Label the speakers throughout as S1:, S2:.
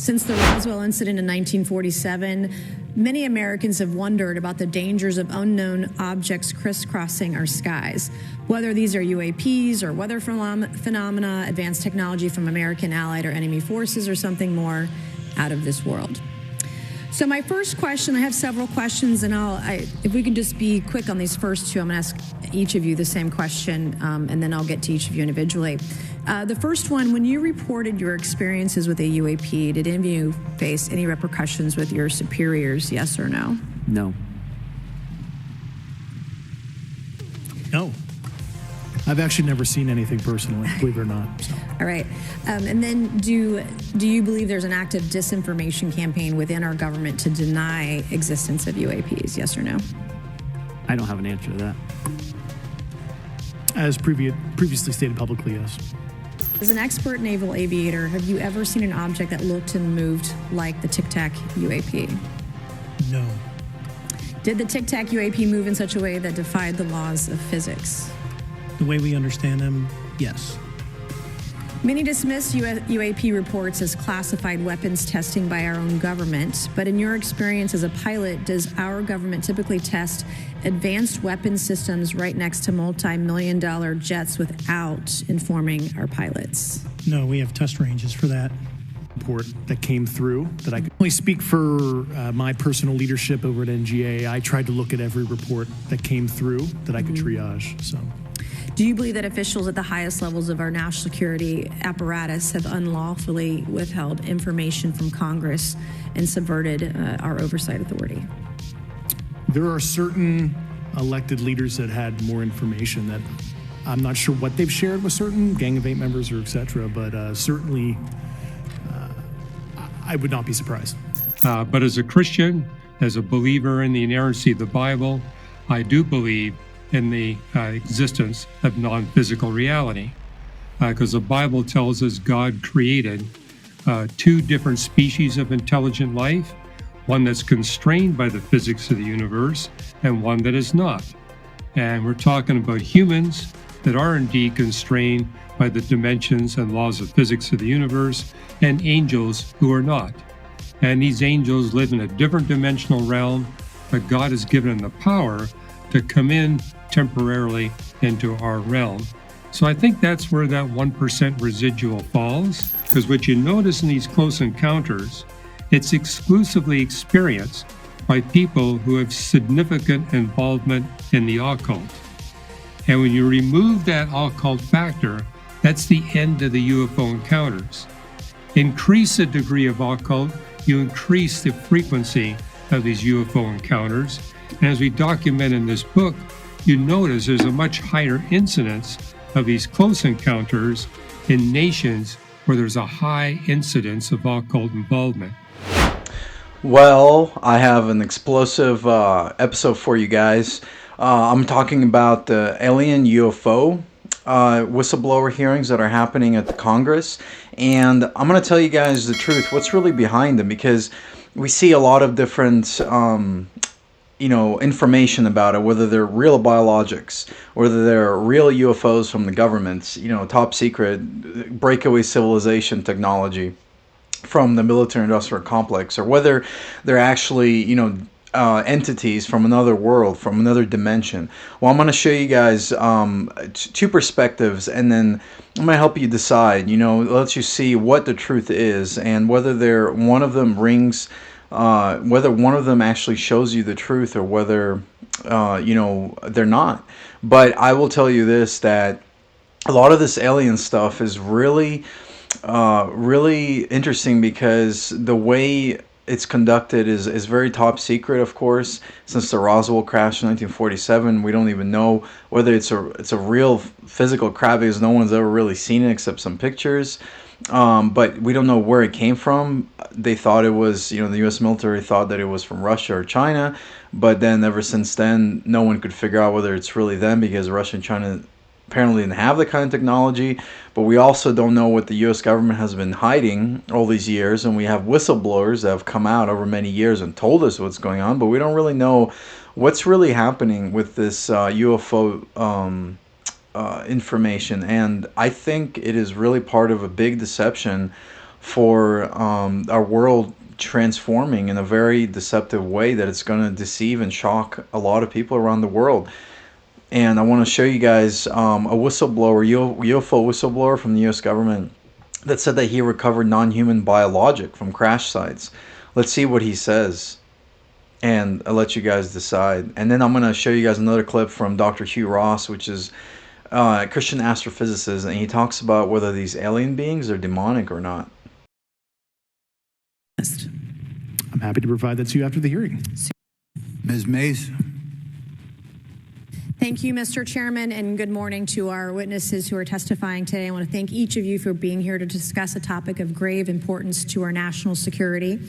S1: Since the Roswell incident in 1947, many Americans have wondered about the dangers of unknown objects crisscrossing our skies. Whether these are UAPs or weather phenomena, advanced technology from American allied or enemy forces, or something more out of this world. So my first question, I have several questions, and if we can just be quick on these first two, I'm going to ask each of you the same question, and then I'll get to each of you individually. The first one, when you reported your experiences with a UAP, did any of you face any repercussions with your superiors, yes or no?
S2: No.
S3: No. I've actually never seen anything personally, believe it or not. So.
S1: All right. And then do you believe there's an active disinformation campaign within our government to deny existence of UAPs, yes or no?
S2: I don't have an answer to that.
S3: As previously stated publicly, yes.
S1: As an expert naval aviator, have you ever seen an object that looked and moved like the Tic Tac UAP?
S3: No.
S1: Did the Tic Tac UAP move in such a way that defied the laws of physics?
S3: The way we understand them, yes.
S1: Many dismiss UAP reports as classified weapons testing by our own government, but in your experience as a pilot, does our government typically test advanced weapon systems right next to multi-million-dollar jets without informing our pilots?
S3: No, we have test ranges for that. Report that came through that I could only speak for my personal leadership over at NGA. I tried to look at every report that came through that I could triage. So.
S1: Do you believe that officials at the highest levels of our national security apparatus have unlawfully withheld information from Congress and subverted our oversight authority?
S3: There are certain elected leaders that had more information that I'm not sure what they've shared with certain Gang of Eight members or et cetera, but certainly I would not be surprised.
S4: But as a Christian, as a believer in the inerrancy of the Bible, I do believe in the existence of non-physical reality, because the Bible tells us God created two different species of intelligent life, one that's constrained by the physics of the universe and one that is not. And we're talking about humans that are indeed constrained by the dimensions and laws of physics of the universe, and angels who are not. And these angels live in a different dimensional realm, but God has given them the power to come in temporarily into our realm. So I think that's where that 1% residual falls, because what you notice in these close encounters, it's exclusively experienced by people who have significant involvement in the occult. And when you remove that occult factor, that's the end of the UFO encounters. Increase the degree of occult, you increase the frequency of these UFO encounters. And as we document in this book, you notice there's a much higher incidence of these close encounters in nations where there's a high incidence of occult involvement.
S5: Well, I have an explosive episode for you guys. I'm talking about the alien UFO whistleblower hearings that are happening at the Congress. And I'm going to tell you guys the truth, what's really behind them, because we see a lot of different information about it, whether they're real biologics, whether they're real UFOs from the governments, top secret breakaway civilization technology from the military-industrial complex, or whether they're actually, entities from another world, from another dimension. Well, I'm going to show you guys two perspectives, and then I'm going to help you decide, let you see what the truth is, and whether one of them rings, whether one of them actually shows you the truth, or whether, they're not. But I will tell you this, that a lot of this alien stuff is really interesting, because the way it's conducted is very top secret, of course. Since the Roswell crash in 1947, we don't even know whether it's a real physical crash, because no one's ever really seen it except some pictures. But we don't know where it came from. They thought it was, the U.S. military thought that it was from Russia or China, but then ever since then, no one could figure out whether it's really them, because Russia and China apparently didn't have the kind of technology. But we also don't know what the U.S. government has been hiding all these years, and we have whistleblowers that have come out over many years and told us what's going on, but we don't really know what's really happening with this UFO information. And I think it is really part of a big deception for our world transforming in a very deceptive way that it's going to deceive and shock a lot of people around the world. And I want to show you guys a whistleblower, UFO whistleblower from the U.S. government that said that he recovered non-human biologic from crash sites. Let's see what he says, and I'll let you guys decide. And then I'm going to show you guys another clip from Dr. Hugh Ross, which is a Christian astrophysicist, and he talks about whether these alien beings are demonic or not.
S3: I'm happy to provide that to you after the hearing.
S6: Ms. Mays.
S1: Thank you, Mr. Chairman, and good morning to our witnesses who are testifying today. I want to thank each of you for being here to discuss a topic of grave importance to our national security.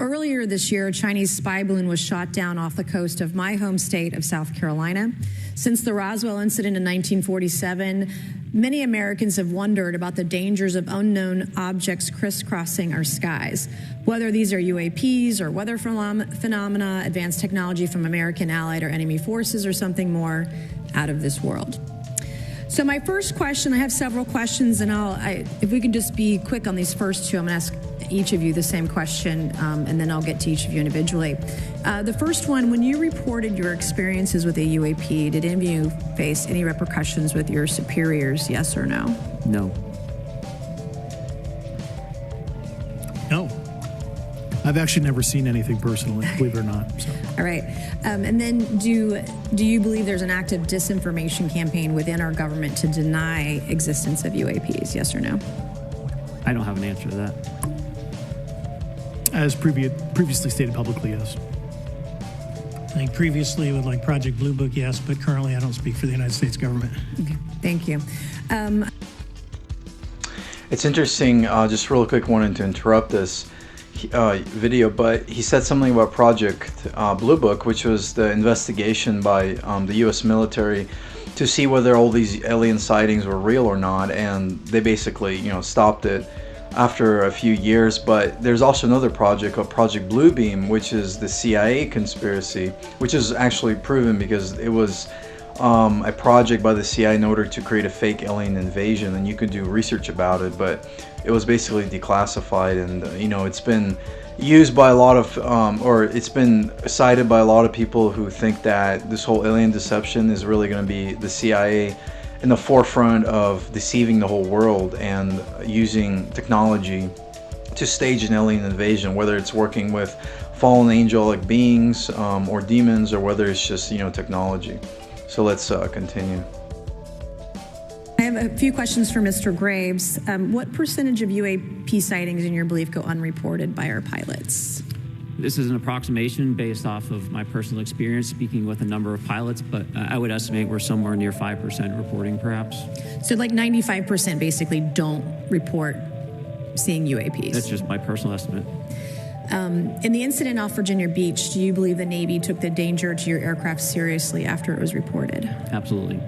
S1: Earlier this year, a Chinese spy balloon was shot down off the coast of my home state of South Carolina. Since the Roswell incident in 1947, many Americans have wondered about the dangers of unknown objects crisscrossing our skies. Whether these are UAPs or weather phenomena, advanced technology from American allied or enemy forces, or something more out of this world. So my first question, I have several questions, and if we could just be quick on these first two, I'm going to ask each of you the same question, and then I'll get to each of you individually. The first one, when you reported your experiences with a UAP, did any of you face any repercussions with your superiors, yes or no?
S2: No.
S3: No. I've actually never seen anything personally, believe it or not. So.
S1: All right. And then do you believe there's an active disinformation campaign within our government to deny existence of UAPs, yes or no?
S2: I don't have an answer to that.
S3: As previously stated publicly, yes.
S7: I think previously with like Project Blue Book, yes, but currently I don't speak for the United States government.
S1: Okay, thank you.
S5: It's interesting, just real quick, wanted to interrupt this video, but he said something about Project Blue Book, which was the investigation by the U.S. military to see whether all these alien sightings were real or not, and they basically, stopped it after a few years. But there's also another project called Project Bluebeam, which is the CIA conspiracy, which is actually proven because it was a project by the CIA in order to create a fake alien invasion, and you could do research about it, but it was basically declassified, and it's been used by a lot of or it's been cited by a lot of people who think that this whole alien deception is really going to be the CIA in the forefront of deceiving the whole world and using technology to stage an alien invasion, whether it's working with fallen angelic beings or demons, or whether it's just technology. So let's continue.
S1: I have a few questions for Mr. Graves. What percentage of UAP sightings, in your belief, go unreported by our pilots?
S2: This is an approximation based off of my personal experience speaking with a number of pilots, but I would estimate we're somewhere near 5% reporting, perhaps.
S1: So like 95% basically don't report seeing UAPs.
S2: That's just my personal estimate.
S1: In the incident off Virginia Beach, do you believe the Navy took the danger to your aircraft seriously after it was reported?
S2: Absolutely.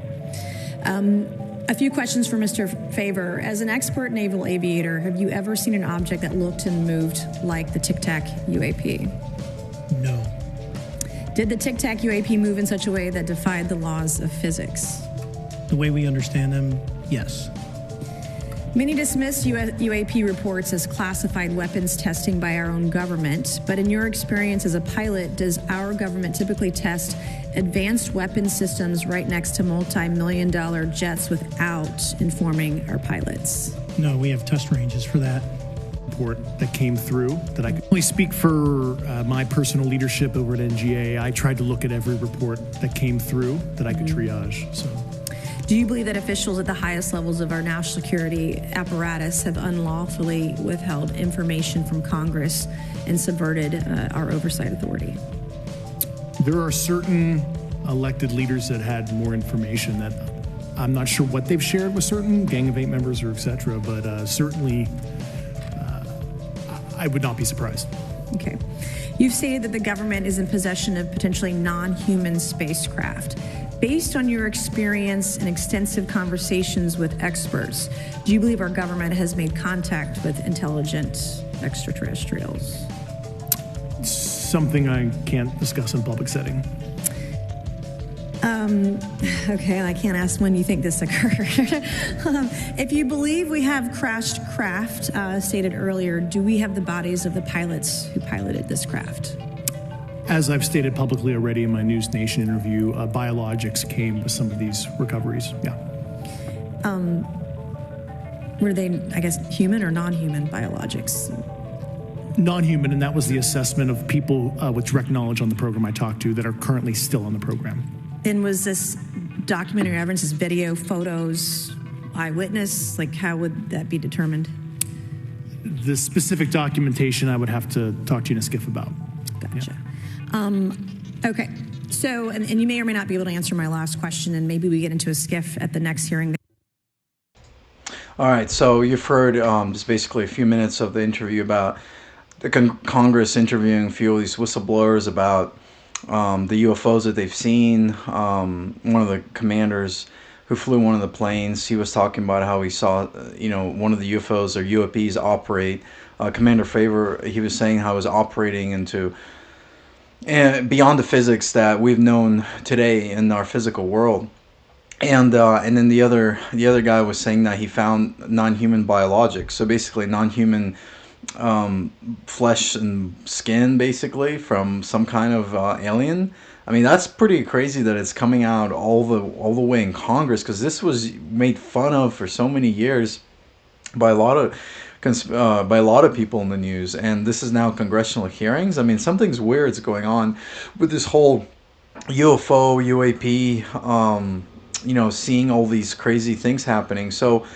S1: A few questions for Mr. Favor. As an expert naval aviator, have you ever seen an object that looked and moved like the Tic Tac UAP?
S7: No.
S1: Did the Tic Tac UAP move in such a way that defied the laws of physics?
S7: The way we understand them, yes.
S1: Many dismiss UAP reports as classified weapons testing by our own government, but in your experience as a pilot, does our government typically test advanced weapon systems right next to multi-million-dollar jets without informing our pilots?
S7: No, we have test ranges for that.
S3: Report that came through that I could only speak for my personal leadership over at NGA. I tried to look at every report that came through that I could triage. So.
S1: Do you believe that officials at the highest levels of our national security apparatus have unlawfully withheld information from Congress and subverted our oversight authority?
S3: There are certain elected leaders that had more information that I'm not sure what they've shared with certain Gang of Eight members or et cetera, but certainly I would not be surprised.
S1: Okay. You've stated that the government is in possession of potentially non-human spacecraft. Based on your experience and extensive conversations with experts, do you believe our government has made contact with intelligent extraterrestrials?
S3: Something I can't discuss in a public setting.
S1: Okay, I can't ask when you think this occurred. If you believe we have crashed craft, stated earlier, do we have the bodies of the pilots who piloted this craft?
S3: As I've stated publicly already in my News Nation interview, biologics came with some of these recoveries. Yeah.
S1: Were they, I guess, human or non-human biologics?
S3: Non-human, and that was the assessment of people with direct knowledge on the program I talked to that are currently still on the program.
S1: And was this documentary evidence, this video, photos, eyewitness? Like, how would that be determined?
S3: The specific documentation I would have to talk to you in a skiff about.
S1: Gotcha. Yeah. Okay. So, and you may or may not be able to answer my last question, and maybe we get into a skiff at the next hearing.
S5: All right, so you've heard just basically a few minutes of the interview about the Congress interviewing a few of these whistleblowers about the UFOs that they've seen. One of the commanders who flew one of the planes, he was talking about how he saw, one of the UFOs or UAPs operate. Commander Favor, he was saying how it was operating into beyond the physics that we've known today in our physical world. And then the other guy was saying that he found non-human biologics, so basically non-human flesh and skin, basically from some kind of alien. I mean, that's pretty crazy that it's coming out all the way in Congress, because this was made fun of for so many years by a lot of people in the news, and this is now congressional hearings. I mean, something's weird's going on with this whole UFO, UAP. Seeing all these crazy things happening. So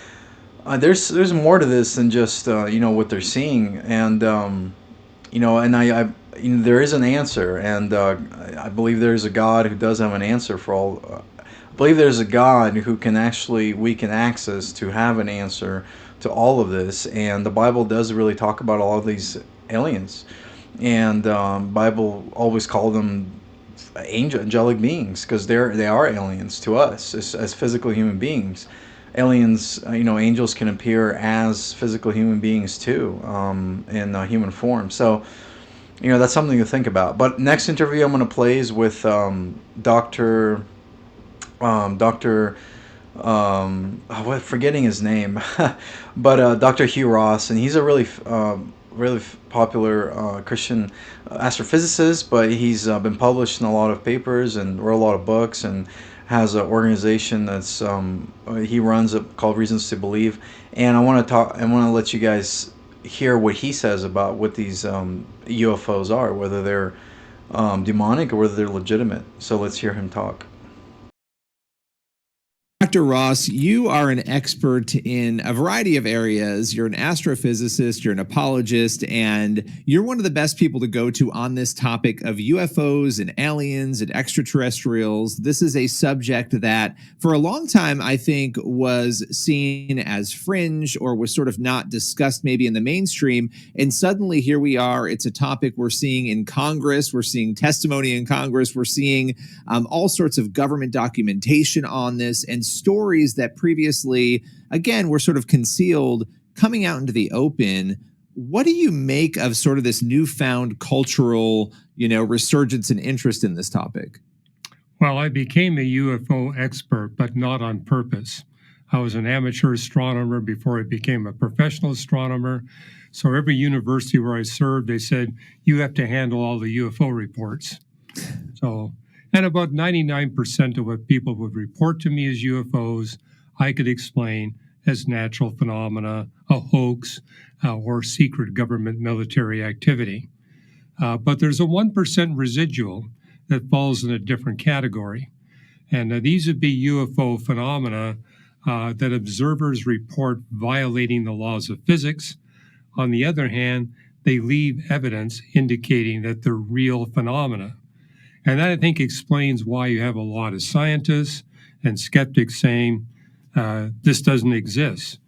S5: there's more to this than just what they're seeing, and there is an answer, and I believe there's a God who does have an answer for all. I believe there's a God who we can access to have an answer to all of this, and the Bible does really talk about all of these aliens, and Bible always called them angelic beings, because they are aliens to us as physical human beings. Aliens, angels can appear as physical human beings too, in human form. So, that's something to think about. But next interview I'm going to play is with Dr. Forgetting his name, but Dr. Hugh Ross, and he's a really popular Christian astrophysicist, but he's been published in a lot of papers and wrote a lot of books, and has an organization that's he runs called Reasons to Believe. And I want to let you guys hear what he says about what these UFOs are, whether they're demonic or whether they're legitimate. So let's hear him talk.
S8: Dr. Ross, you are an expert in a variety of areas. You're an astrophysicist, you're an apologist, and you're one of the best people to go to on this topic of UFOs and aliens and extraterrestrials. This is a subject that for a long time, I think, was seen as fringe or was sort of not discussed maybe in the mainstream. And suddenly here we are. It's a topic we're seeing in Congress. We're seeing testimony in Congress. We're seeing all sorts of government documentation on this, and stories that previously, again, were sort of concealed coming out into the open. What do you make of sort of this newfound cultural, resurgence and interest in this topic?
S4: Well, I became a UFO expert, but not on purpose. I was an amateur astronomer before I became a professional astronomer. So every university where I served, they said, you have to handle all the UFO reports. And about 99% of what people would report to me as UFOs, I could explain as natural phenomena, a hoax, or secret government military activity. But there's a 1% residual that falls in a different category. And these would be UFO phenomena that observers report violating the laws of physics. On the other hand, they leave evidence indicating that they're real phenomena. And that, I think, explains why you have a lot of scientists and skeptics saying this doesn't exist,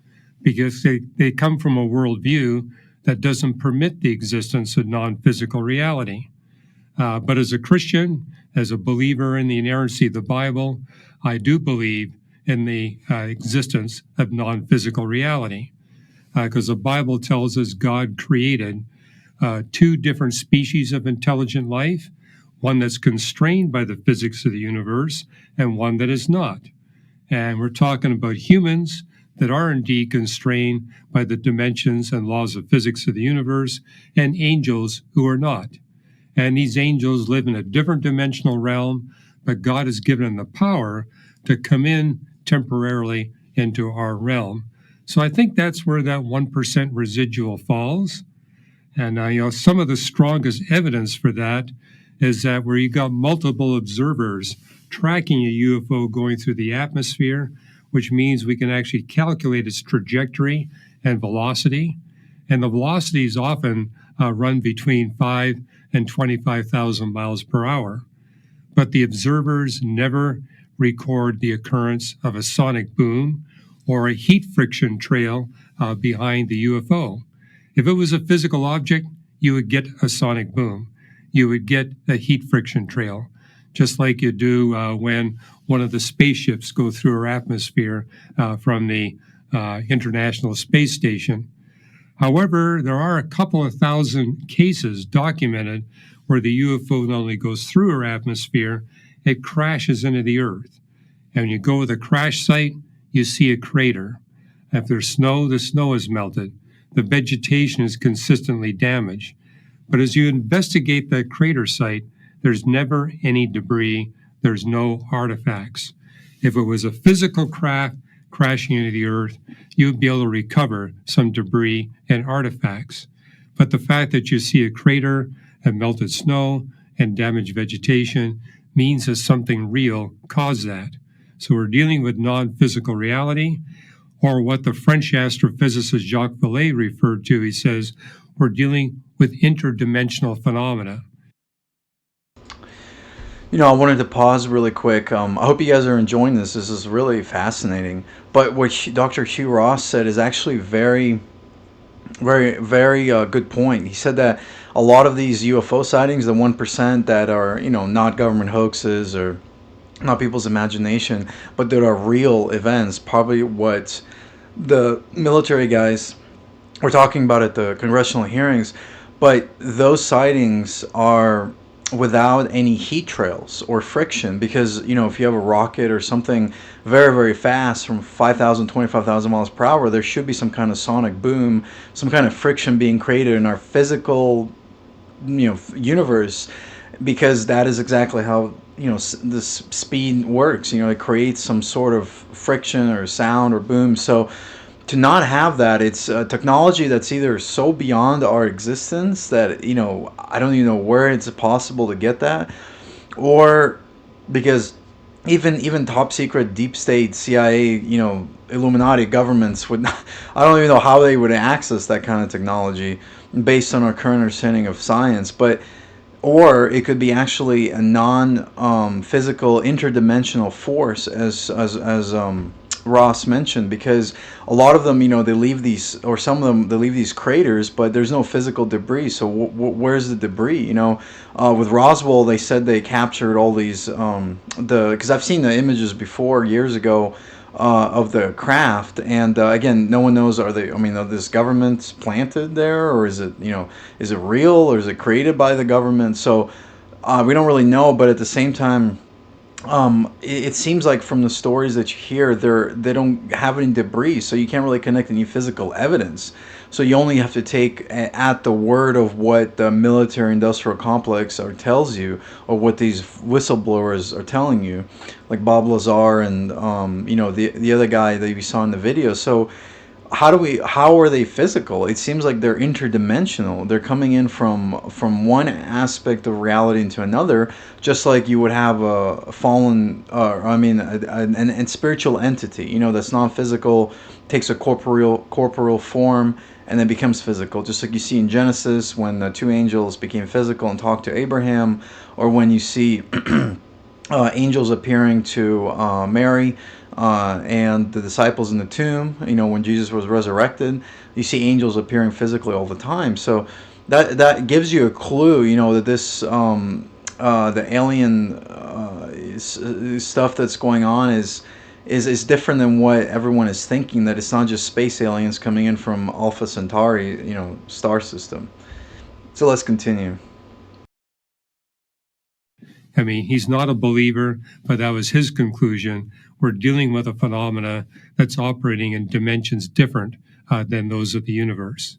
S4: because they come from a worldview that doesn't permit the existence of non-physical reality. But as a Christian, as a believer in the inerrancy of the Bible, I do believe in the existence of non-physical reality, because the Bible tells us God created two different species of intelligent life. one that's constrained by the physics of the universe and one that is not. And we're talking about humans that are indeed constrained by the dimensions and laws of physics of the universe, and angels who are not. And these angels live in a different dimensional realm, but God has given them the power to come in temporarily into our realm. So I think that's where that 1% residual falls. And some of the strongest evidence for that is that where you got multiple observers tracking a UFO going through the atmosphere, which means we can actually calculate its trajectory and velocity. And the velocities often run between 5 and 25,000 miles per hour. But the observers never record the occurrence of a sonic boom or a heat friction trail behind the UFO. If it was a physical object, you would get a sonic boom. You would get a heat friction trail, just like you do when one of the spaceships go through our atmosphere from the International Space Station. However, there are a couple of thousand cases documented where the UFO not only goes through our atmosphere, it crashes into the Earth. And when you go to the crash site, you see a crater. If there's snow, the snow is melted. The vegetation is consistently damaged. But as you investigate that crater site, there's never any debris. There's no artifacts. If it was a physical craft crashing into the Earth, you would be able to recover some debris and artifacts. But the fact that you see a crater and melted snow and damaged vegetation means that something real caused that. So we're dealing with non-physical reality, or what the French astrophysicist Jacques Vallée referred to. He says, we're dealing with interdimensional phenomena.
S5: I wanted to pause really quick. I hope you guys are enjoying this. This is really fascinating. But what Dr. Hugh Ross said is actually very, very good point. He said that a lot of these UFO sightings, the 1% that are, not government hoaxes or not people's imagination, but that are real events, probably what the military guys were talking about at the congressional hearings. But those sightings are without any heat trails or friction, because if you have a rocket or something very, very fast from 5,000, 25,000 miles per hour, there should be some kind of sonic boom, some kind of friction being created in our physical universe, because that is exactly how this speed works. It creates some sort of friction or sound or boom. So to not have that, it's a technology that's either so beyond our existence that I don't even know where it's possible to get that, or because even top secret deep state CIA Illuminati governments would not, I don't even know how they would access that kind of technology based on our current understanding of science. Or it could be actually a non-physical interdimensional force, as Ross mentioned, because a lot of them, they leave these, or some of them, they leave these craters, but there's no physical debris. So where's the debris? With Roswell, they said they captured all these, because I've seen the images before years ago of the craft, and again, no one knows, are this government planted there, or is it is it real, or is it created by the government? So we don't really know. But at the same time, it seems like from the stories that you hear, they don't have any debris, so you can't really connect any physical evidence. So you only have to take at the word of what the military-industrial complex tells you, or what these whistleblowers are telling you, like Bob Lazar and the other guy that you saw in the video. So how are they physical? It seems like they're interdimensional. They're coming in from one aspect of reality into another, just like you would have a fallen, an spiritual entity, that's non-physical, takes a corporeal form, and then becomes physical, just like you see in Genesis when the two angels became physical and talked to Abraham, or when you see angels appearing to Mary and the disciples in the tomb. When Jesus was resurrected, you see angels appearing physically all the time. So that gives you a clue, that this the alien stuff that's going on is different than what everyone is thinking, that it's not just space aliens coming in from Alpha Centauri, star system. So let's continue.
S4: I mean, he's not a believer, but that was his conclusion. We're dealing with a phenomena that's operating in dimensions different than those of the universe.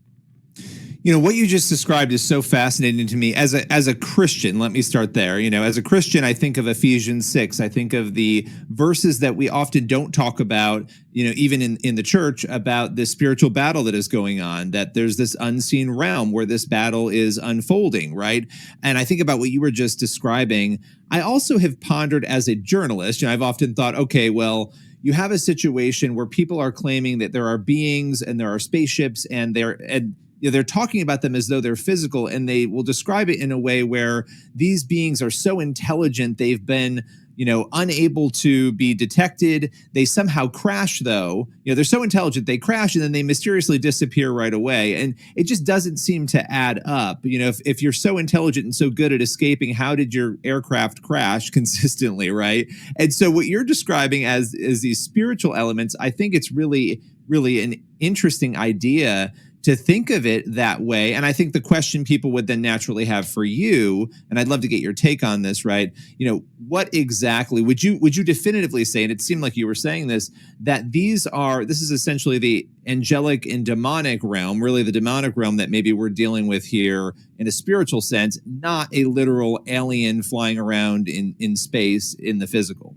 S8: You know, what you just described is so fascinating to me as a Christian. Let me start there. You know, as a Christian, I think of Ephesians 6. I think of the verses that we often don't talk about, you know, even in the church, about the spiritual battle that is going on, that there's this unseen realm where this battle is unfolding, right? And I think about what you were just describing. I also have pondered as a journalist, and I've often thought, okay, well, you have a situation where people are claiming that there are beings and there are spaceships and they're talking about them as though they're physical, and they will describe it in a way where these beings are so intelligent they've been, you know, unable to be detected. They somehow crash, though. You know, they're so intelligent they crash and then they mysteriously disappear right away. And it just doesn't seem to add up. You know, if you're so intelligent and so good at escaping, how did your aircraft crash consistently, right? And so what you're describing as these spiritual elements, I think it's really, really an interesting idea to think of it that way. And I think the question people would then naturally have for you, and I'd love to get your take on this, right? You know, what exactly would you definitively say, and it seemed like you were saying this, that this is essentially the angelic and demonic realm, really the demonic realm that maybe we're dealing with here in a spiritual sense, not a literal alien flying around in space in the physical?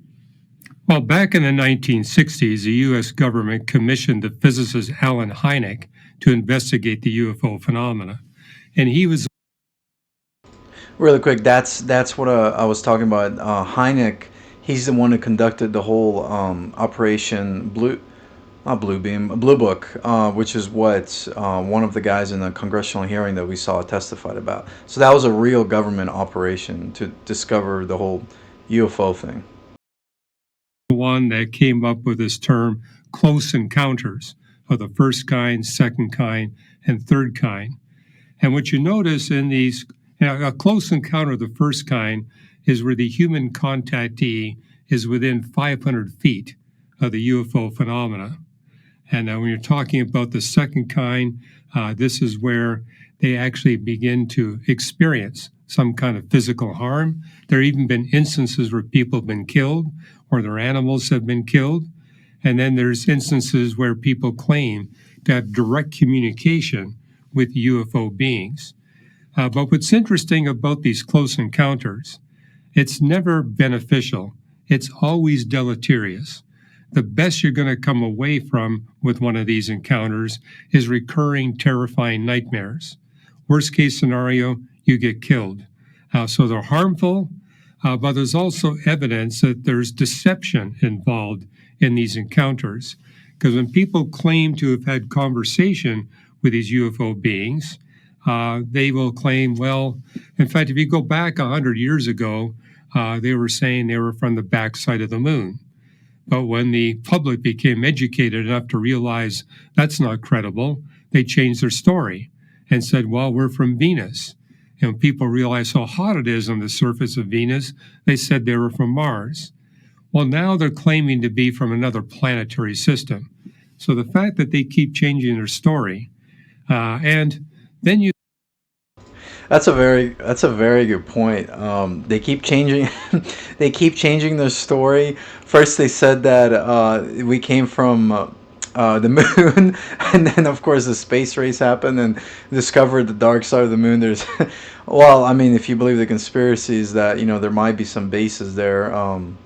S4: Well, back in the 1960s, the U.S. government commissioned the physicist Alan Hynek to investigate the UFO phenomena. And he was...
S5: Really quick, that's what I was talking about. Hynek, he's the one who conducted the whole Operation Blue Book, which is what one of the guys in the congressional hearing that we saw testified about. So that was a real government operation to discover the whole UFO thing.
S4: One that came up with this term close encounters of the first kind, second kind, and third kind. And what you notice in these, a close encounter of the first kind is where the human contactee is within 500 feet of the UFO phenomena. And when you're talking about the second kind, this is where they actually begin to experience some kind of physical harm. There have even been instances where people have been killed or their animals have been killed. And then there's instances where people claim to have direct communication with UFO beings. But what's interesting about these close encounters, it's never beneficial. It's always deleterious. The best you're going to come away from with one of these encounters is recurring, terrifying nightmares. Worst case scenario, you get killed. So they're harmful, but there's also evidence that there's deception involved in these encounters. Because when people claim to have had conversation with these UFO beings, they will claim, well, in fact, if you go back 100 years ago, they were saying they were from the backside of the moon. But when the public became educated enough to realize that's not credible, they changed their story and said, well, we're from Venus. And when people realized how hot it is on the surface of Venus, they said they were from Mars. Well, now they're claiming to be from another planetary system. So the fact that they keep changing their story, and then you...
S5: That's a very good point. They keep changing they keep changing their story. First they said that we came from the moon, and then of course the space race happened and discovered the dark side of the moon. There's well, I mean, if you believe the conspiracies that, you know, there might be some bases there,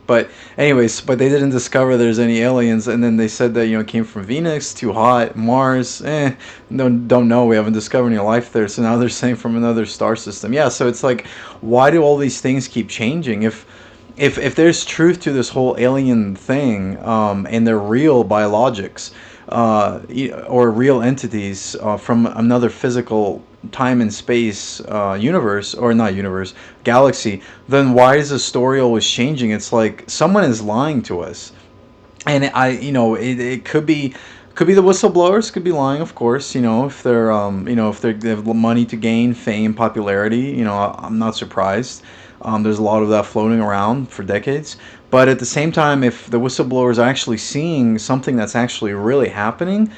S5: but anyways, but they didn't discover there's any aliens. And then they said that, you know, it came from Venus, too hot. Mars, don't know, we haven't discovered any life there. So now they're saying from another star system. Yeah, so it's like, why do all these things keep changing? If there's truth to this whole alien thing, and they're real biologics, or real entities from another physical time and space universe, or not universe, galaxy, then why is the story always changing? It's like someone is lying to us. And it could be the whistleblowers, could be lying, of course, you know, if they're if they have money to gain, fame, popularity, you know, I'm not surprised. There's a lot of that floating around for decades. But at the same time, if the whistleblowers are actually seeing something that's actually really happening,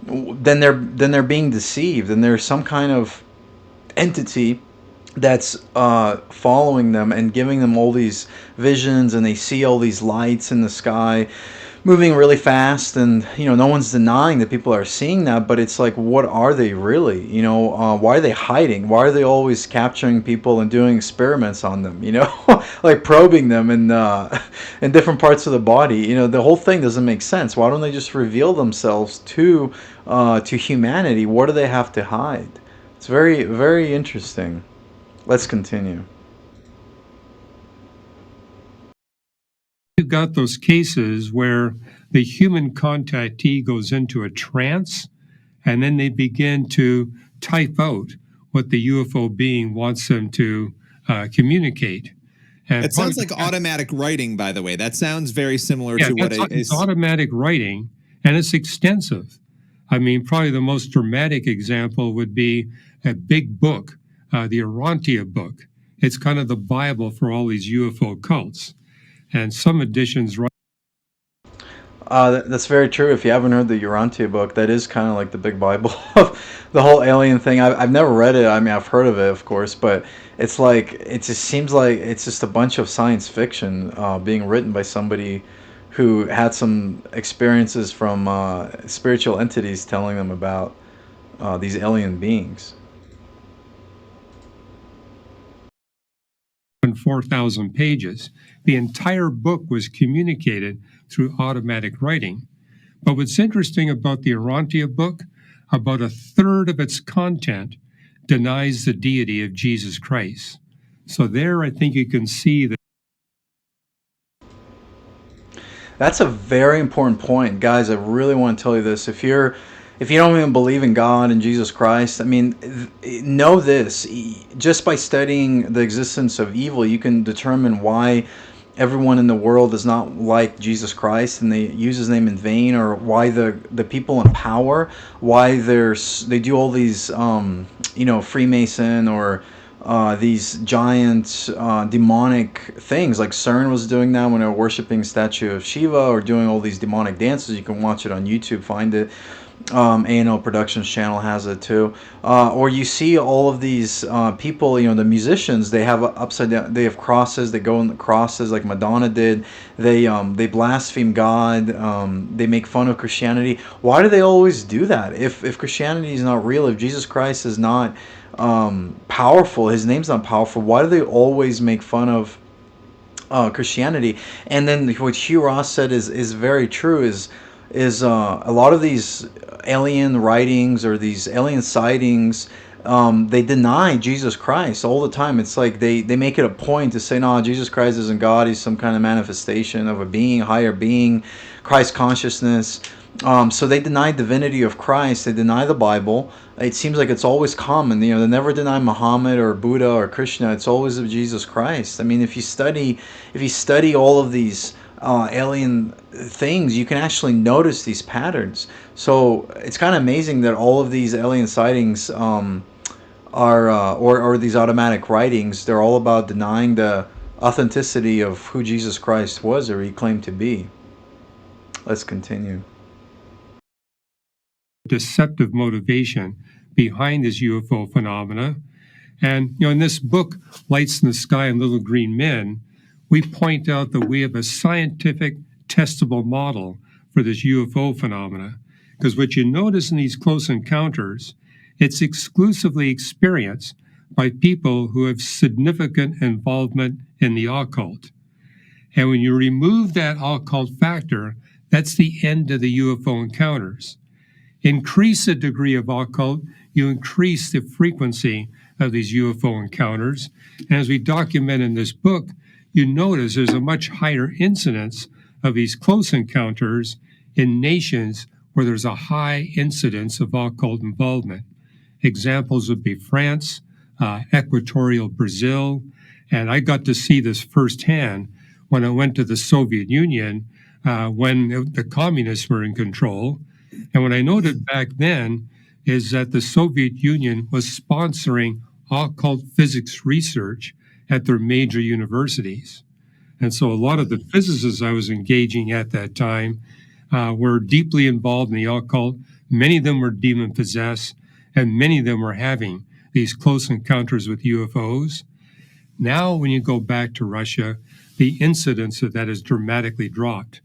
S5: then they're being deceived, and there's some kind of entity that's following them and giving them all these visions, and they see all these lights in the sky moving really fast, and no one's denying that people are seeing that, but it's like, what are they really? Why are they hiding? Why are they always capturing people and doing experiments on them, like probing them in different parts of the body? The whole thing doesn't make sense. Why don't they just reveal themselves to humanity? What do they have to hide? It's very, very interesting. Let's continue.
S4: You've got those cases where the human contactee goes into a trance, and then they begin to type out what the UFO being wants them to communicate. And
S8: it sounds like automatic writing, by the way. That sounds very similar to what it is.
S4: It's automatic writing, and it's extensive. I mean, probably the most dramatic example would be a big book, the Urantia book. It's kind of the Bible for all these UFO cults. And some editions...
S5: That's very true. If you haven't heard the Urantia book, that is kind of like the big Bible of the whole alien thing. I've never read it. I mean, I've heard of it, of course, but it's like, it just seems like it's just a bunch of science fiction being written by somebody who had some experiences from spiritual entities telling them about these alien beings.
S4: 4,000 pages. The entire book was communicated through automatic writing. But what's interesting about the Urantia book, about a third of its content denies the deity of Jesus Christ. So there, I think you can see that.
S5: That's a very important point, guys. I really want to tell you this. If you don't even believe in God and Jesus Christ, I mean, know this. Just by studying the existence of evil, you can determine why everyone in the world is not like Jesus Christ and they use his name in vain, or why the people in power, why they do all these, Freemason or these giant demonic things, like CERN was doing that when they were worshiping statue of Shiva, or doing all these demonic dances. You can watch it on YouTube, find it. A&O Productions channel has it too. Or you see all of these people, the musicians, they have upside down, they have crosses, they go in the crosses like Madonna did. They blaspheme God. They make fun of Christianity. Why do they always do that? If Christianity is not real, if Jesus Christ is not powerful, his name's not powerful, why do they always make fun of Christianity? And then what Hugh Ross said is very true, is a lot of these alien writings or these alien sightings, they deny Jesus Christ all the time. It's like they make it a point to say, no, Jesus Christ isn't God, he's some kind of manifestation of a being, higher being, Christ consciousness. So they deny divinity of Christ, they deny the Bible. It seems like it's always common, they never deny Muhammad or Buddha or Krishna. It's always of Jesus Christ. I mean, if you study all of these alien things, you can actually notice these patterns. So it's kind of amazing that all of these alien sightings or these automatic writings, they're all about denying the authenticity of who Jesus Christ was or he claimed to be. Let's continue.
S4: Deceptive motivation behind this UFO phenomena. And in this book, Lights in the Sky and Little Green Men, we point out that we have a scientific testable model for this UFO phenomena. Because what you notice in these close encounters, it's exclusively experienced by people who have significant involvement in the occult. And when you remove that occult factor, that's the end of the UFO encounters. Increase the degree of occult, you increase the frequency of these UFO encounters. And as we document in this book, you notice there's a much higher incidence of these close encounters in nations where there's a high incidence of occult involvement. Examples would be France, Equatorial Brazil, and I got to see this firsthand when I went to the Soviet Union when the communists were in control. And what I noted back then is that the Soviet Union was sponsoring occult physics research at their major universities. And so a lot of the physicists I was engaging at that time were deeply involved in the occult. Many of them were demon-possessed, and many of them were having these close encounters with UFOs. Now, when you go back to Russia, the incidence of that has dramatically dropped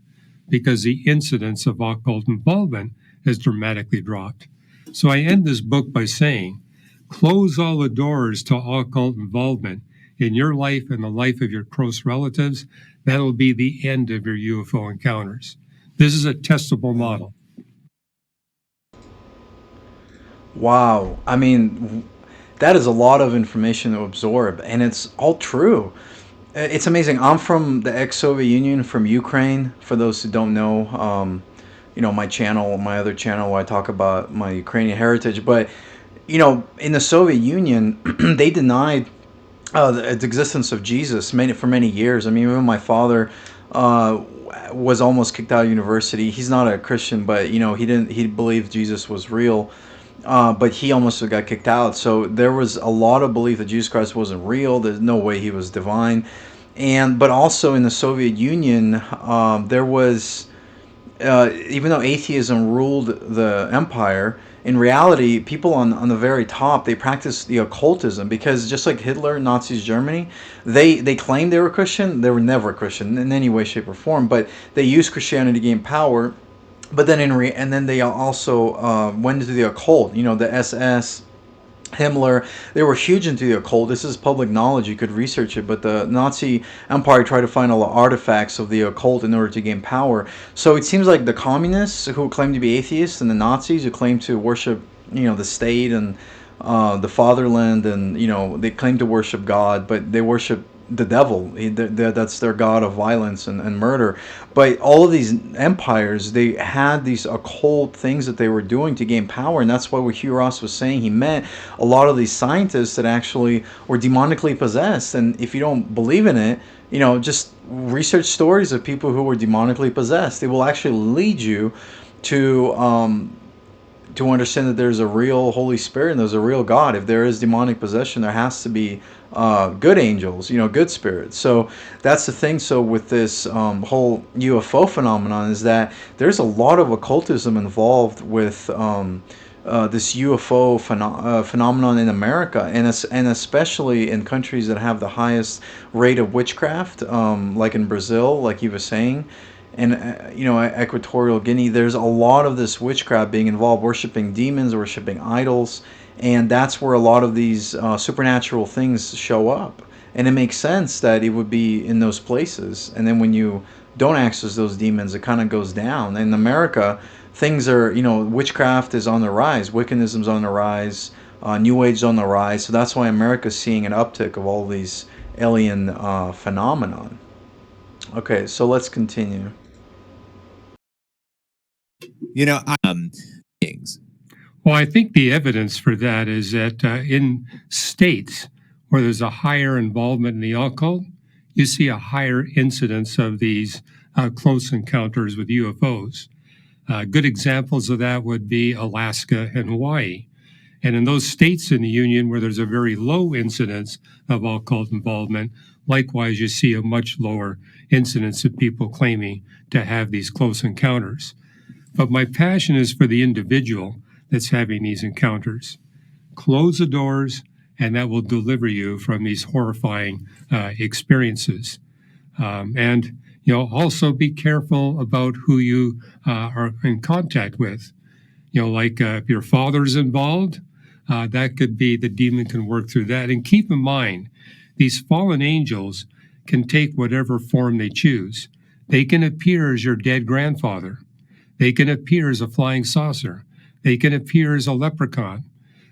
S4: because the incidence of occult involvement has dramatically dropped. So I end this book by saying, close all the doors to occult involvement in your life and the life of your close relatives. That'll be the end of your UFO encounters. This is a testable model.
S5: Wow. I mean, that is a lot of information to absorb, and it's all true. It's amazing. I'm from the ex-Soviet Union, from Ukraine. For those who don't know, my channel, my other channel, where I talk about my Ukrainian heritage. But in the Soviet Union, they denied the existence of Jesus for many years. I mean, even my father was almost kicked out of university. He's not a Christian, but he believed Jesus was real. But he almost got kicked out. So there was a lot of belief that Jesus Christ wasn't real. There's no way he was divine. But also in the Soviet Union, there was, even though atheism ruled the empire, in reality, people on the very top, they practiced the occultism, because just like Hitler, Nazis, Germany, they claimed they were Christian. They were never Christian in any way, shape, or form. But they used Christianity to gain power. But then and then they also went into the occult. The SS, Himmler, they were huge into the occult. This is public knowledge. You could research it. But the Nazi Empire tried to find all the artifacts of the occult in order to gain power. So it seems like the communists, who claim to be atheists, and the Nazis, who claim to worship, the state and the fatherland, and they claim to worship God, but they worship the devil. That's their god of violence and murder. But all of these empires, they had these occult things that they were doing to gain power, and that's why what Hugh Ross was saying, he met a lot of these scientists that actually were demonically possessed. And if you don't believe in it, just research stories of people who were demonically possessed. It will actually lead you to understand that there's a real Holy Spirit and there's a real God. If there is demonic possession, there has to be good angels, good spirits. So that's the thing. So with this whole UFO phenomenon, is that there's a lot of occultism involved with this UFO phenomenon in America, and especially in countries that have the highest rate of witchcraft, like in Brazil, like you were saying. And Equatorial Guinea, there's a lot of this witchcraft being involved, worshiping demons, worshiping idols, and that's where a lot of these supernatural things show up. And it makes sense that it would be in those places. And then when you don't access those demons, it kind of goes down. In America, things are, witchcraft is on the rise, Wiccanism's on the rise, New Age is on the rise. So that's why America's seeing an uptick of all these alien phenomenon. Okay, so let's continue.
S8: Things.
S4: Well, I think the evidence for that is that in states where there's a higher involvement in the occult, you see a higher incidence of these close encounters with UFOs. Good examples of that would be Alaska and Hawaii. And in those states in the Union where there's a very low incidence of occult involvement, likewise, you see a much lower incidence of people claiming to have these close encounters. But my passion is for the individual that's having these encounters. Close the doors, and that will deliver you from these horrifying experiences. And also be careful about who you are in contact with. Like if your father's involved, that could be, the demon can work through that. And keep in mind, these fallen angels can take whatever form they choose. They can appear as your dead grandfather. They can appear as a flying saucer. They can appear as a leprechaun.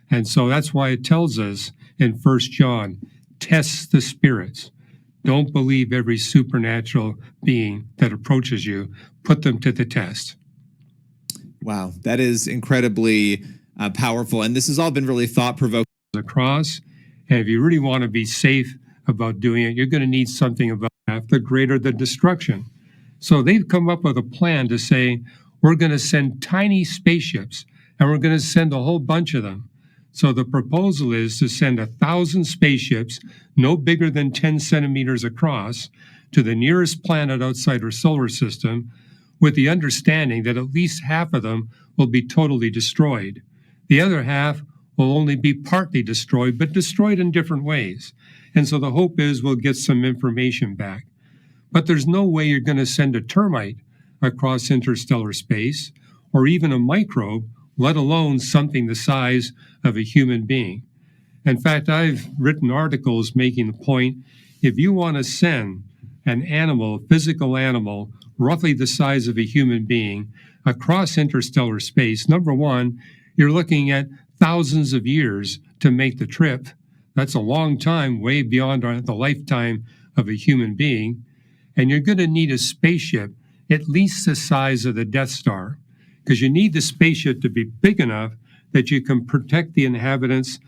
S4: And so that's why it tells us in 1 John, test the spirits. Don't believe every supernatural being that approaches you. Put them to the test.
S8: Wow, that is incredibly powerful. And this has all been really thought-provoking.
S4: Across. And if you really want to be safe about doing it, you're going to need something about the greater the destruction. So they've come up with a plan to say, we're going to send tiny spaceships, and we're going to send a whole bunch of them. So the proposal is to send 1,000 spaceships, no bigger than 10 centimeters across, to the nearest planet outside our solar system, with the understanding that at least half of them will be totally destroyed. The other half will only be partly destroyed, but destroyed in different ways. And so the hope is we'll get some information back. But there's no way you're going to send a termite across interstellar space, or even a microbe, let alone something the size of a human being. In fact, I've written articles making the point, if you want to send an animal, a physical animal, roughly the size of a human being, across interstellar space, number one, you're looking at thousands of years to make the trip. That's a long time, way beyond the lifetime of a human being. And you're going to need a spaceship at least the size of the Death Star, because you need the spaceship to be big enough that you can protect the inhabitants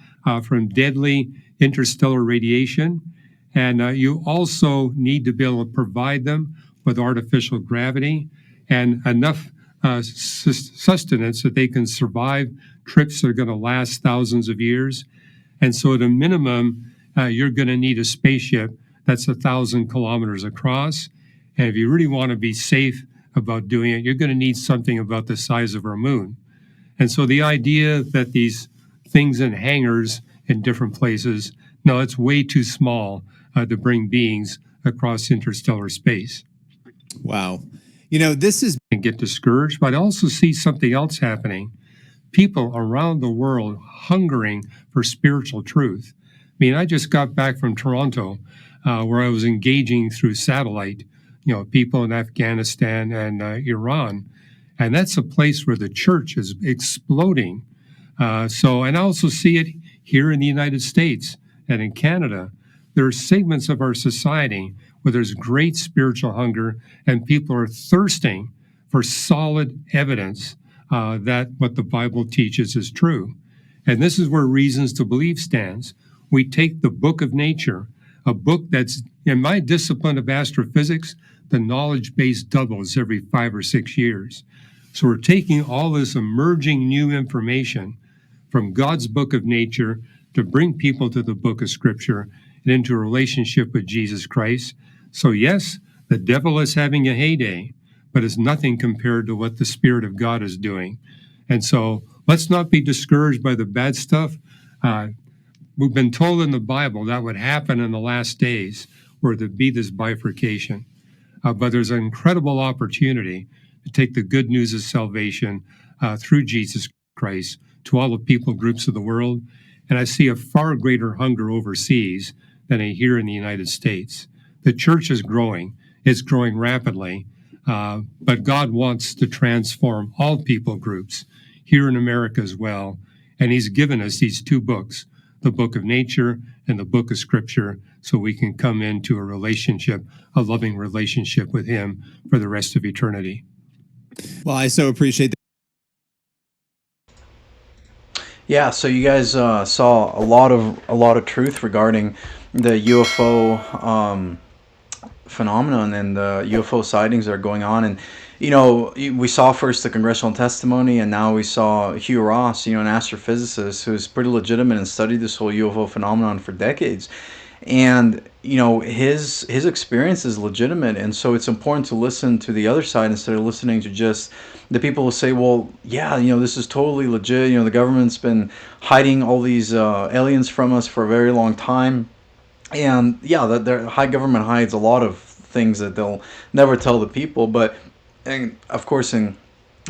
S4: from deadly interstellar radiation. And you also need to be able to provide them with artificial gravity and enough sustenance that they can survive trips that are going to last thousands of years. And so at a minimum, you're going to need a spaceship that's 1,000 kilometers across. And if you really want to be safe about doing it, you're going to need something about the size of our moon. And so the idea that these things in hangars in different places, no, it's way too small to bring beings across interstellar space.
S8: Wow. You know, this is...
S4: And get discouraged, but I also see something else happening. People around the world hungering for spiritual truth. I mean, I just got back from Toronto, where I was engaging through satellite, people in Afghanistan and Iran. And that's a place where the church is exploding. And I also see it here in the United States and in Canada. There are segments of our society where there's great spiritual hunger and people are thirsting for solid evidence that what the Bible teaches is true. And this is where Reasons to Believe stands. We take the book of nature, a book that's, in my discipline of astrophysics, the knowledge base doubles every 5 or 6 years. So we're taking all this emerging new information from God's book of nature to bring people to the book of Scripture and into a relationship with Jesus Christ. So yes, the devil is having a heyday, but it's nothing compared to what the Spirit of God is doing. And so let's not be discouraged by the bad stuff. We've been told in the Bible that would happen in the last days, where there'd be this bifurcation. But there's an incredible opportunity to take the good news of salvation through Jesus Christ to all the people groups of the world. And I see a far greater hunger overseas than here in the United States. The church is growing. It's growing rapidly. But God wants to transform all people groups here in America as well. And he's given us these two books, the book of nature and the book of Scripture, so we can come into a relationship, a loving relationship with him for the rest of eternity.
S8: Well, I so appreciate that.
S5: Yeah, so you guys saw a lot of truth regarding the UFO phenomenon and the UFO sightings that are going on. And we saw first the congressional testimony, and now we saw Hugh Ross, an astrophysicist who's pretty legitimate and studied this whole UFO phenomenon for decades. And his experience is legitimate, and so it's important to listen to the other side instead of listening to just the people who say, well, yeah, this is totally legit. The government's been hiding all these aliens from us for a very long time. And yeah, the high government hides a lot of things that they'll never tell the people. But, and of course,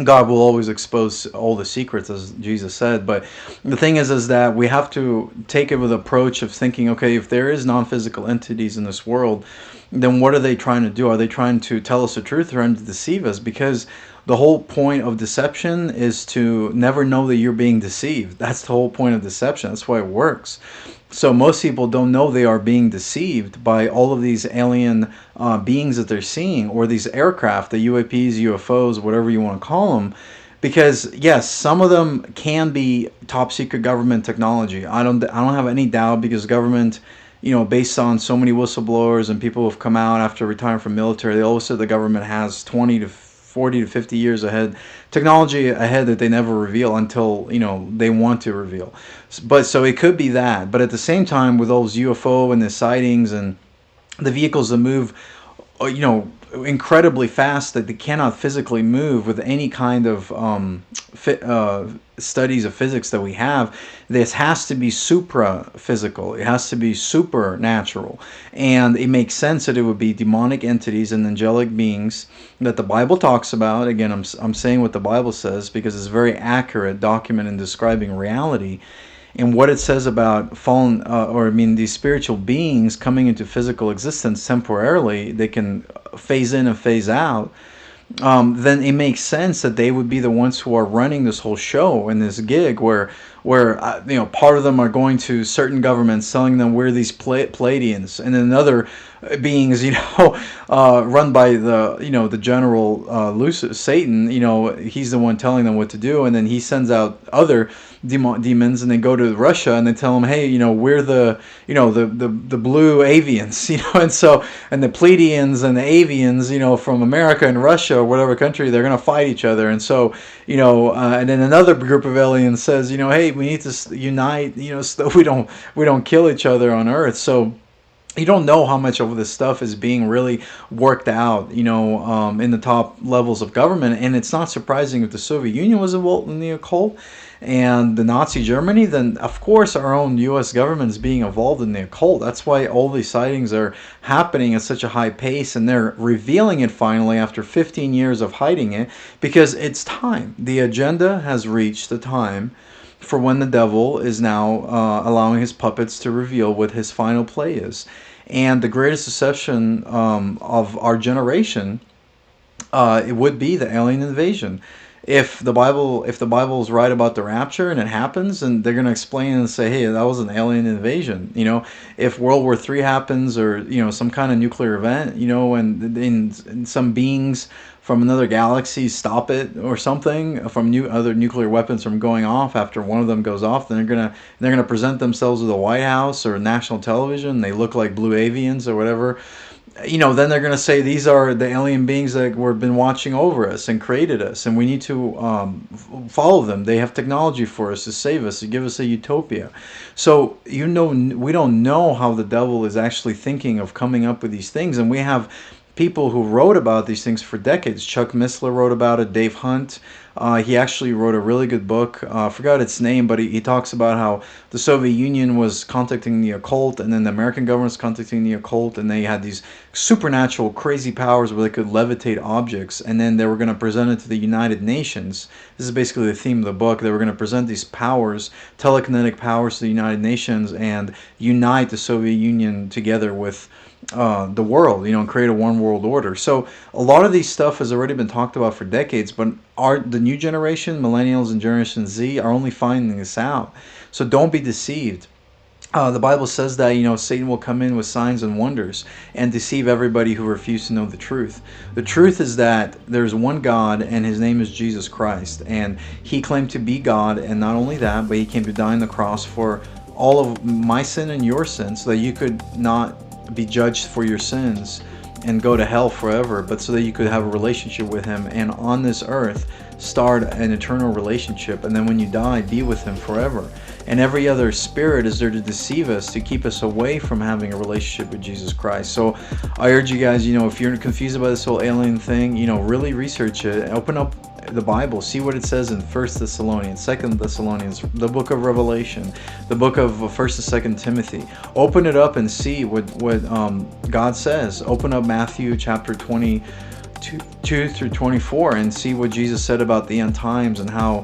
S5: God will always expose all the secrets, as Jesus said. But the thing is that we have to take it with an approach of thinking, okay, if there is non-physical entities in this world, then what are they trying to do? Are they trying to tell us the truth or trying to deceive us? Because the whole point of deception is to never know that you're being deceived. That's the whole point of deception. That's why it works. So most people don't know they are being deceived by all of these alien beings that they're seeing, or these aircraft, the UAPs, UFOs, whatever you want to call them. Because yes, some of them can be top secret government technology. I don't have any doubt, because government, based on so many whistleblowers and people who have come out after retiring from military, they always said the government has 20 to 40 to 50 years ahead, technology ahead that they never reveal until, they want to reveal. But so it could be that. But at the same time, with those UFO and the sightings and the vehicles that move, incredibly fast that they cannot physically move with any kind of studies of physics that we have. This has to be supra-physical. It has to be supernatural. And it makes sense that it would be demonic entities and angelic beings that the Bible talks about. Again, I'm saying what the Bible says because it's a very accurate document in describing reality. And what it says about fallen, these spiritual beings coming into physical existence temporarily, they can phase in and phase out. Then it makes sense that they would be the ones who are running this whole show and this gig where part of them are going to certain governments telling them we're these Pleiadians, and then other beings run by the general Satan, he's the one telling them what to do, and then he sends out other demons, and they go to Russia and they tell them, hey, we're the blue avians, and the Pleiadians and the avians, from America and Russia or whatever country, they're going to fight each other. And so and then another group of aliens says, hey, we need to unite, so we don't kill each other on Earth. So you don't know how much of this stuff is being really worked out, in the top levels of government. And it's not surprising if the Soviet Union was involved in the occult and the Nazi Germany, then of course our own U.S. government is being involved in the occult. That's why all these sightings are happening at such a high pace, and they're revealing it finally after 15 years of hiding it, because it's time. The agenda has reached the time for when the devil is now allowing his puppets to reveal what his final play is. And the greatest deception of our generation, it would be the alien invasion. If the Bible is right about the rapture and it happens, and they're going to explain and say, hey, that was an alien invasion. If World War III happens, or some kind of nuclear event, and some beings from another galaxy stop it or something, from other nuclear weapons from going off after one of them goes off, then they're gonna present themselves to the White House or national television. They look like blue avians or whatever. Then they're going to say these are the alien beings that have been watching over us and created us, and we need to follow them. They have technology for us to save us, to give us a utopia. So we don't know how the devil is actually thinking of coming up with these things, and we have people who wrote about these things for decades. Chuck Missler wrote about it. Dave Hunt, he actually wrote a really good book. I forgot its name, but he talks about how the Soviet Union was contacting the occult, and then the American government was contacting the occult, and they had these supernatural, crazy powers where they could levitate objects, and then they were going to present it to the United Nations. This is basically the theme of the book. They were going to present these powers, telekinetic powers, to the United Nations and unite the Soviet Union together with the world, and create a one world order. So a lot of these stuff has already been talked about for decades, but the new generation, millennials and Generation Z, are only finding this out. So don't be deceived. The Bible says that, Satan will come in with signs and wonders and deceive everybody who refuses to know the truth. The truth is that there's one God, and his name is Jesus Christ. And he claimed to be God, and not only that, but he came to die on the cross for all of my sin and your sin, so that you could not be judged for your sins and go to hell forever, but so that you could have a relationship with him, and on this earth start an eternal relationship, and then when you die, be with him forever. And every other spirit is there to deceive us, to keep us away from having a relationship with Jesus Christ. So I urge you guys, if you're confused about this whole alien thing, really research it. Open up the Bible, see what it says in 1 Thessalonians, 2 Thessalonians, the book of Revelation, the book of 1st and 2nd Timothy. Open it up and see what God says. Open up Matthew chapter 22 through 24 and see what Jesus said about the end times, and how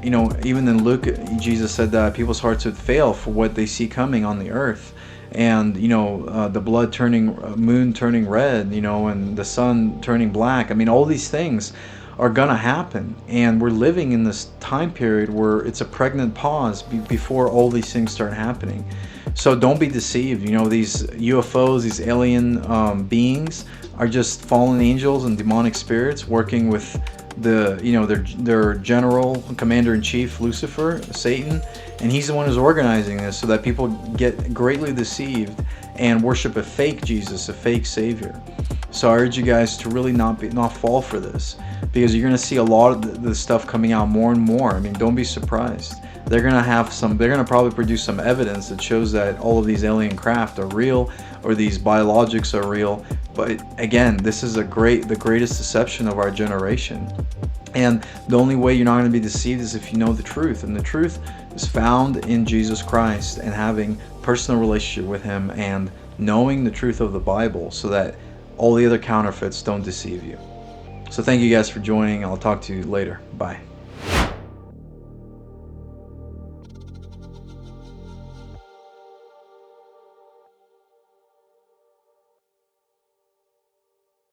S5: even in Luke, Jesus said that people's hearts would fail for what they see coming on the earth. And the blood turning, moon turning red, and the sun turning black. All these things are gonna happen, and we're living in this time period where it's a pregnant pause before all these things start happening. So don't be deceived. These UFOs, these alien beings, are just fallen angels and demonic spirits working with their general commander-in-chief, Lucifer, Satan, and he's the one who's organizing this so that people get greatly deceived and worship a fake Jesus, a fake savior. So I urge you guys to really not fall for this, because you're going to see a lot of the stuff coming out more and more. Don't be surprised. they're gonna probably produce some evidence that shows that all of these alien craft are real, or these biologics are real. But again, this is the greatest deception of our generation. And the only way you're not going to be deceived is if you know the truth. And the truth is found in Jesus Christ, and having personal relationship with him, and knowing the truth of the Bible, so that all the other counterfeits don't deceive you. So thank you guys for joining. I'll talk to you later. Bye.